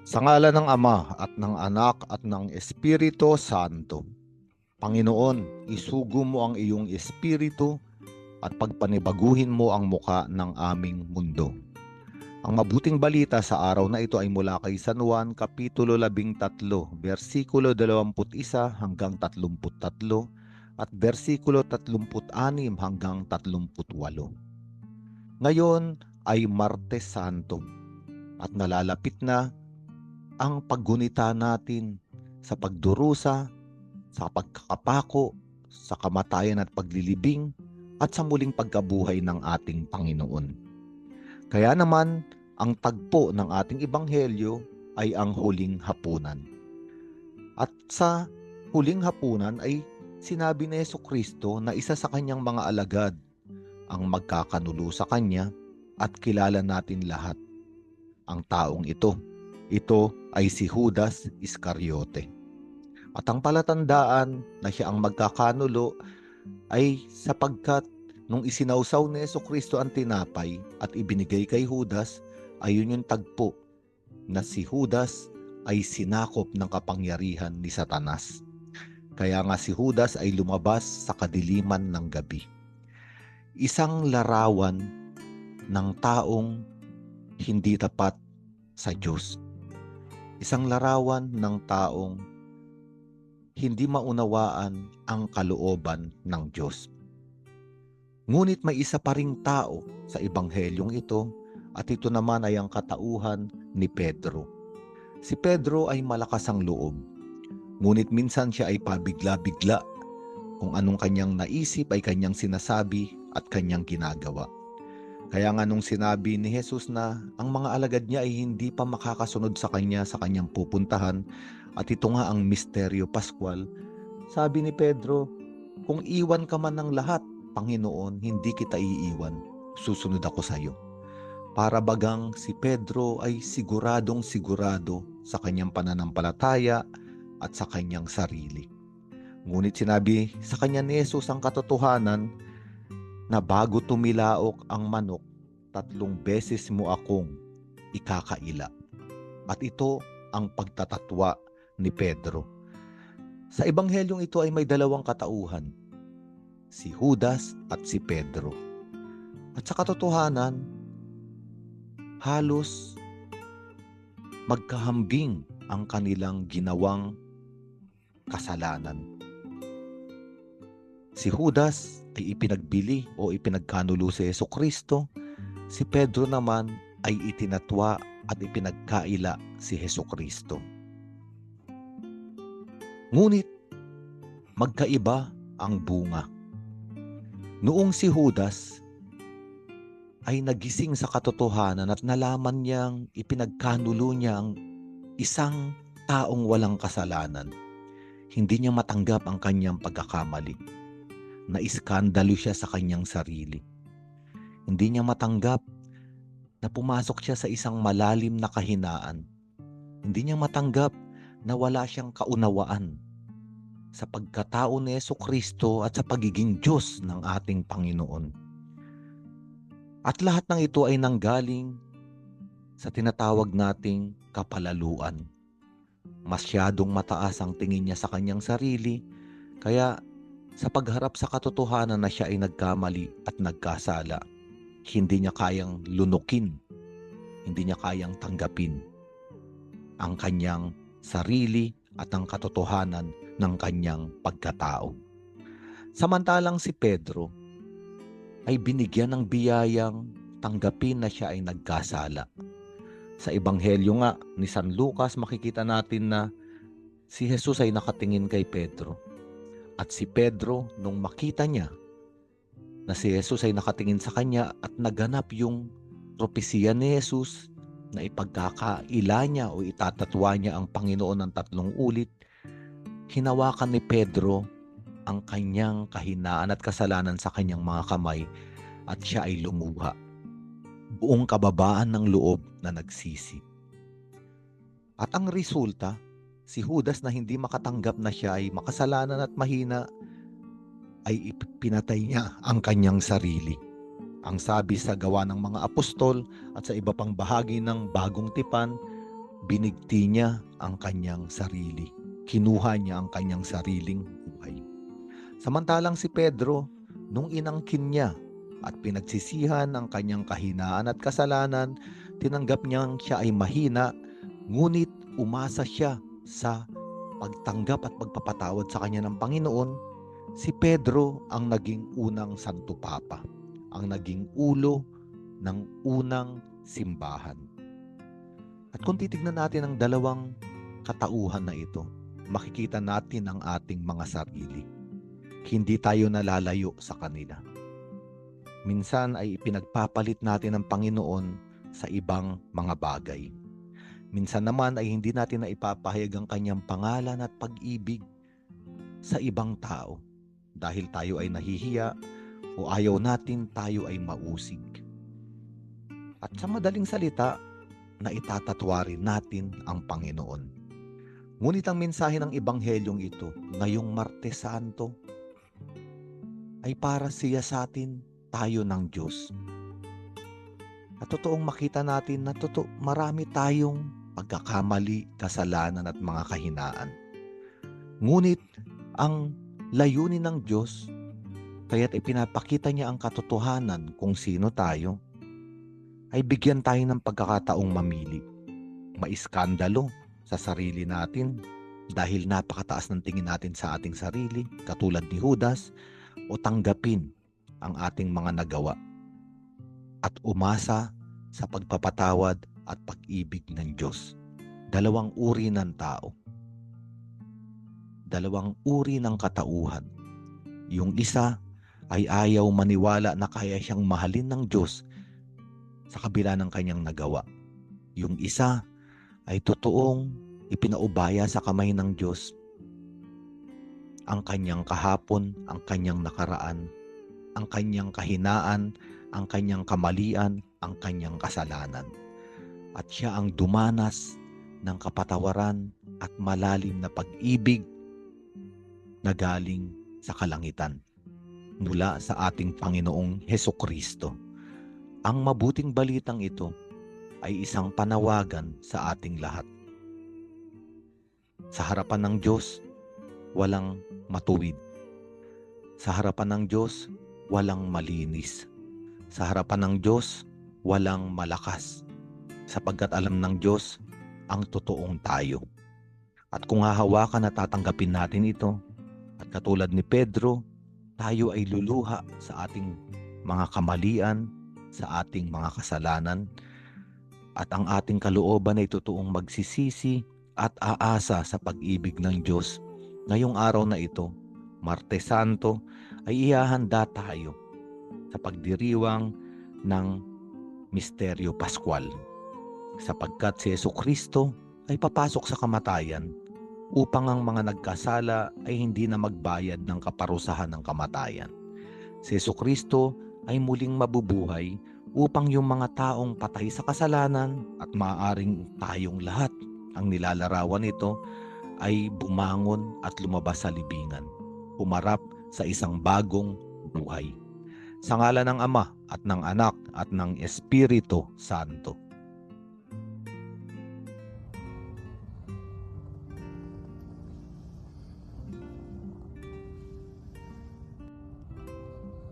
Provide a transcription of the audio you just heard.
Sa ngalan ng Ama at ng Anak at ng Espiritu Santo. Panginoon, isugo mo ang iyong espiritu at pagpanibaguhin mo ang muka ng aming mundo. Ang mabuting balita sa araw na ito ay mula kay San Juan Kapitulo 13, versikulo 21 hanggang 33 at versikulo 36 hanggang 38. Ngayon ay Martes Santo at nalalapit na ang paggunita natin sa pagdurusa, sa pagkakapako, sa kamatayan at paglilibing, at sa muling pagkabuhay ng ating Panginoon. Kaya naman, ang tagpo ng ating ebanghelyo ay ang huling hapunan. At sa huling hapunan ay sinabi ni Jesucristo na isa sa kanyang mga alagad ang magkakanulo sa kanya at kilala natin lahat ang taong ito. Ito ay si Judas Iscariote. At ang palatandaan na siya ang magkakanulo ay sapagkat nung isinawsaw ni Jesucristo ang tinapay at ibinigay kay Judas, ayun yung tagpo na si Judas ay sinakop ng kapangyarihan ni Satanas. Kaya nga si Judas ay lumabas sa kadiliman ng gabi. Isang larawan ng taong hindi tapat sa Diyos. Isang larawan ng taong hindi maunawaan ang kalooban ng Diyos. Ngunit may isa pa ring tao sa ebanghelyong ito at ito naman ay ang katauhan ni Pedro. Si Pedro ay malakas ang loob, ngunit minsan siya ay pabigla-bigla. Kung anong kanyang naisip ay kanyang sinasabi at kanyang ginagawa. Kaya nga nung sinabi ni Jesus na ang mga alagad niya ay hindi pa makakasunod sa kanyang pupuntahan, at ito nga ang misteryo Pascual, sabi ni Pedro, kung iwan ka man ng lahat, Panginoon, hindi kita iiwan, susunod ako sa iyo. Para bagang si Pedro ay siguradong sigurado sa kanyang pananampalataya at sa kanyang sarili. Ngunit sinabi sa kanya ni Jesus ang katotohanan na bago tumilaok ang manok, 3 beses mo akong ikakaila. At ito ang pagtatatwa ni Pedro. Sa ebanghelyong ito ay may dalawang katauhan, si Judas at si Pedro. At sa katotohanan, halos magkahambing ang kanilang ginawang kasalanan. Si Judas ay ipinagbili o ipinagkanulo si Jesucristo. Si Pedro naman ay itinatwa at ipinagkaila si Jesucristo. Ngunit magkaiba ang bunga. Noong si Judas ay nagising sa katotohanan at nalaman niyang ipinagkanulo niya ang isang taong walang kasalanan, hindi niya matanggap ang kanyang pagkakamali. Naiskandalo siya sa kanyang sarili. Hindi niya matanggap na pumasok siya sa isang malalim na kahinaan. Hindi niya matanggap na wala siyang kaunawaan sa pagkatao ni Jesucristo at sa pagiging Diyos ng ating Panginoon. At lahat ng ito ay nanggaling sa tinatawag nating kapalaluan. Masyadong mataas ang tingin niya sa kanyang sarili, kaya sa pagharap sa katotohanan na siya ay nagkamali at nagkasala, hindi niya kayang lunukin, hindi niya kayang tanggapin ang kanyang sarili at ang katotohanan ng kanyang pagkatao. Samantalang si Pedro ay binigyan ng biyayang tanggapin na siya ay nagkasala. Sa ebanghelyo nga ni San Lucas, makikita natin na si Jesus ay nakatingin kay Pedro. At si Pedro, nung makita niya na si Jesus ay nakatingin sa kanya at naganap yung propesiya ni Jesus na ipagkakaila niya o itatatwa niya ang Panginoon ng 3 ulit, hinawakan ni Pedro ang kanyang kahinaan at kasalanan sa kanyang mga kamay at siya ay lumuha. Buong kababaan ng loob na nagsisi. At ang resulta, si Judas na hindi makatanggap na siya ay makasalanan at mahina, ay pinatay niya ang kanyang sarili. Ang sabi sa Gawa ng mga Apostol at sa iba pang bahagi ng Bagong Tipan, binigti niya ang kanyang sarili. Kinuha niya ang kanyang sariling buhay. Samantalang si Pedro, nung inangkin niya at pinagsisihan ang kanyang kahinaan at kasalanan, tinanggap niyang siya ay mahina, ngunit umasa siya sa pagtanggap at pagpapatawad sa kanya ng Panginoon. Si Pedro ang naging unang Santo Papa, ang naging ulo ng unang simbahan. At kung titignan natin ang dalawang katauhan na ito, makikita natin ang ating mga sarili. Hindi tayo nalalayo sa kanila. Minsan ay ipinagpapalit natin ang Panginoon sa ibang mga bagay. Minsan naman ay hindi natin na ipapahayag ang kanyang pangalan at pag-ibig sa ibang tao dahil tayo ay nahihiya o ayaw natin tayo ay mausig. At sa madaling salita, na itatatwarin natin ang Panginoon. Ngunit ang mensahe ng Ebanghelyong ito, ngayong Martes Santo, ay para siya sa atin, tayo ng Diyos. At totoong makita natin na marami tayong pagkakamali, kasalanan at mga kahinaan. Ngunit ang layunin ng Diyos, kaya't ipinapakita niya ang katotohanan kung sino tayo, ay bigyan tayo ng pagkakataong mamili. Maiskandalo sa sarili natin dahil napakataas ng tingin natin sa ating sarili, katulad ni Judas, o tanggapin ang ating mga nagawa at umasa sa pagpapatawad at pag-ibig ng Diyos. Dalawang uri ng tao. Dalawang uri ng katauhan. Yung isa ay ayaw maniwala na kaya siyang mahalin ng Diyos sa kabila ng kanyang nagawa. Yung isa ay totoong ipinaubaya sa kamay ng Diyos ang kanyang kahapon, ang kanyang nakaraan, ang kanyang kahinaan, ang kanyang kamalian, ang kanyang kasalanan. At siya ang dumanas ng kapatawaran at malalim na pag-ibig na galing sa kalangitan mula sa ating Panginoong Hesukristo. Ang mabuting balitang ito ay isang panawagan sa ating lahat. Sa harapan ng Diyos, walang matuwid. Sa harapan ng Diyos, walang malinis. Sa harapan ng Diyos, walang malakas. Sapagkat alam ng Diyos ang totoong tayo. At kung hahawakan at tatanggapin natin ito, at katulad ni Pedro, tayo ay luluha sa ating mga kamalian, sa ating mga kasalanan, at ang ating kalooban ay totoong magsisisi at aasa sa pag-ibig ng Diyos. Ngayong araw na ito, Martes Santo, ay ihahanda tayo sa pagdiriwang ng Misteryo Pascual, sapagkat si Jesucristo ay papasok sa kamatayan upang ang mga nagkasala ay hindi na magbayad ng kaparusahan ng kamatayan. Si Jesucristo ay muling mabubuhay upang yung mga taong patay sa kasalanan at maaaring tayong lahat ang nilalarawan nito ay bumangon at lumabas sa libingan, humarap sa isang bagong buhay. Sa ngalan ng Ama at ng Anak at ng Espiritu Santo.